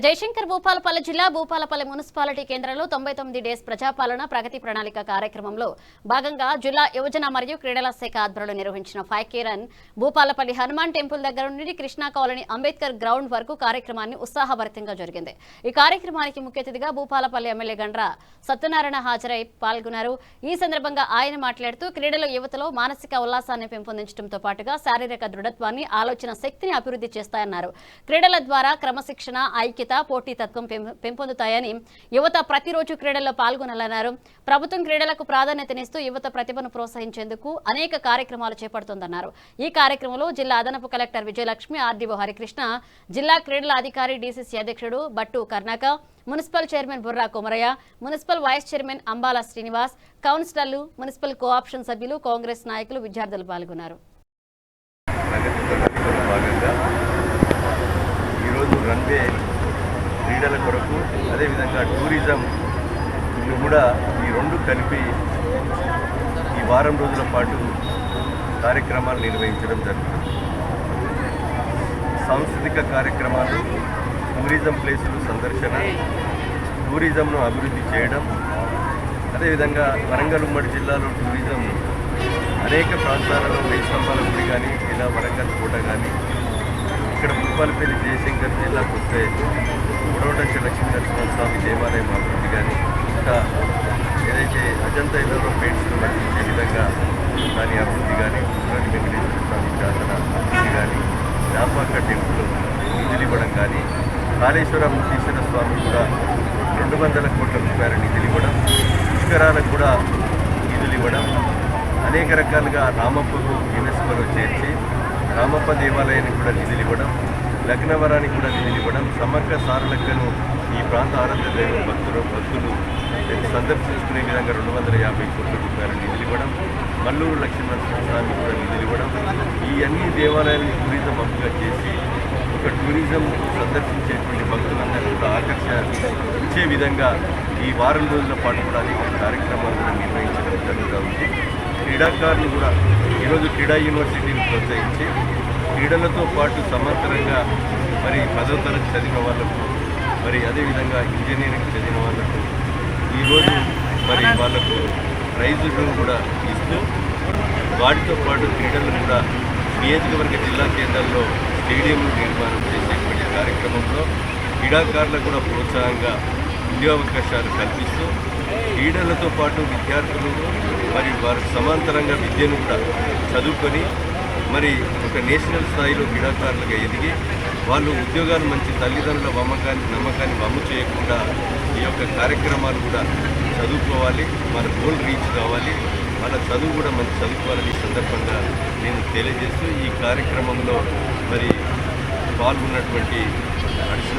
జయశంకర్ భూపాలపల్లి జిల్లా భూపాలపల్లి మున్సిపాలిటీ కేంద్రంలో 99 డేస్ ప్రజాపాలన ప్రగతి ప్రణాళిక కార్యక్రమంలో భాగంగా జిల్లా యువజన మరియు క్రీడల శాఖ ఆధ్వర్యంలో నిర్వహించిన 5K run Bhupalpally Hanuman temple దగ్గర నుండి కృష్ణా కాలనీ అంబేద్కర్ గ్రౌండ్ వరకు కార్యక్రమాన్ని ఉత్సాహభరితంగా జరిగింది। ఈ కార్యక్రమానికి ముఖ్య అతిథిగా భూపాలపల్లి ఎమ్మెల్యే గండ్ర సత్యనారాయణ హాజరై పాల్గొన్నారు। ఈ సందర్భంగా ఆయన మాట్లాడుతూ క్రీడలు యువతలో మానసిక ఉల్లాసాన్ని పెంపొందించడంతో పాటుగా శారీరక దృఢత్వాన్ని ఆలోచన శక్తిని అభివృద్ధి చేస్తాయన్నారు। క్రీడల ద్వారా క్రమశిక్షణ ఐక్యత పోటీతత్వం పెంపొందుతాయని యువత ప్రతిరోజు క్రీడల్లో పాల్గొనాలన్నారు। ప్రభుత్వం క్రీడలకు ప్రాధాన్యతనిస్తూ యువత ప్రతిభను ప్రోత్సహించేందుకు అనేక కార్యక్రమాలు చేపడుతోందన్నారు। ఈ కార్యక్రమంలో జిల్లా అదనపు కలెక్టర్ విజయలక్ష్మి, ఆర్డీఓ హరికృష్ణ, జిల్లా క్రీడల అధికారి డీసీసీ అధ్యక్షుడు Battu Karnaka, municipal chairman Burra Komaraiah, municipal vice chairman Ambala Srinivas, కౌన్సిలర్లు, మున్సిపల్ కోఆప్షన్ సభ్యులు, కాంగ్రెస్ నాయకులు, విద్యార్థులు పాల్గొన్నారు। క్రీడల కొరకు అదేవిధంగా టూరిజం కూడా ఈ రెండు కలిపి ఈ వారం రోజుల పాటు కార్యక్రమాలు నిర్వహించడం జరుగుతుంది। సాంస్కృతిక కార్యక్రమాలు, టూరిజం ప్లేసులు సందర్శన, టూరిజంను అభివృద్ధి చేయడం, అదేవిధంగా వరంగల్ ఉమ్మడి జిల్లాలో టూరిజం అనేక ప్రాంతాలలో వెయ్యి స్తంభాల గుడి కానీ ఇలా వరంగల్ కోట కానీ, ఇక్కడ భూపాలపల్లి జయశంకర్ జిల్లాకు వస్తే ఉడవడంచి లక్ష్మీనరసింహస్వామి దేవాలయం అభివృద్ధి కానీ, ఇంకా ఏదైతే అజంతా ఇళ్లలో పెయింట్స్లో నడిపించే విధంగా దాని అభివృద్ధి కానీ, ఉమ్మడి వెంకటేశ్వర స్వామి జాతర అభివృద్ధి కానీ, నాపాక టెంపుల్ నిధులు ఇవ్వడం కానీ, కాళేశ్వర ముక్తీశ్వర స్వామి కూడా 200 కోట్ల రూపాయల నిధులు ఇవ్వడం, పుష్కరాలకు కూడా నిధులు ఇవ్వడం, అనేక రకాలుగా రామప్పకు యునెస్కోలో చేర్చి రామప్ప దేవాలయానికి కూడా నిధులు ఇవ్వడం, లగ్నవరానికి కూడా నిధులు ఇవ్వడం, సమ్మక్క సారలక్కను ఈ ప్రాంత ఆరాధ్య దైవ భక్తులు సందర్శించుకునే విధంగా 250 కోట్ల రూపాయల నిధులు ఇవ్వడం, మల్లూరు లక్ష్మీనరసింహస్వామి కూడా నిధులు ఇవ్వడం, ఈ అన్ని దేవాలయాలను టూరిజం హబ్గా చేసి ఒక టూరిజం సందర్శించేటువంటి భక్తులందరూ కూడా ఆకర్షించే విధంగా ఈ వారం రోజుల పాటు కూడా అనేక కార్యక్రమాలు కూడా నిర్వహించడం జరుగుతూ ఉంది। క్రీడాకారులు కూడా ఈరోజు క్రీడా యూనివర్సిటీని ప్రోత్సహించి క్రీడలతో పాటు సమాంతరంగా మరి 10వ తరగతి చదివిన వాళ్ళకు, మరి అదేవిధంగా ఇంజనీరింగ్ చదివిన వాళ్ళకు ఈరోజు మరి వాళ్ళకు ప్రైజులను కూడా ఇస్తూ వాటితో పాటు క్రీడలను కూడా నియోజకవర్గ జిల్లా కేంద్రాల్లో స్టేడియంలు నిర్మాణం చేసేటువంటి కార్యక్రమంలో క్రీడాకారులకు కూడా ప్రోత్సాహంగా ఉద్యోగావకాశాలు కల్పిస్తూ క్రీడలతో పాటు విద్యార్థులు మరి వారి సమాంతరంగా విద్యను కూడా చదువుకొని మరి ఒక నేషనల్ స్థాయిలో క్రీడాకారులుగా ఎదిగి వాళ్ళు ఉద్యోగాలు మంచి తల్లిదండ్రుల నమ్మకాన్ని వమ్ము చేయకుండా ఈ యొక్క కార్యక్రమాలు కూడా చదువుకోవాలి, మన గోల్ రీచ్ కావాలి, వాళ్ళ చదువు కూడా మంచి చదువుకోవాలని సందర్భంగా నేను తెలియజేస్తూ ఈ కార్యక్రమంలో మరి పాల్గొన్నటువంటి అడిషనల్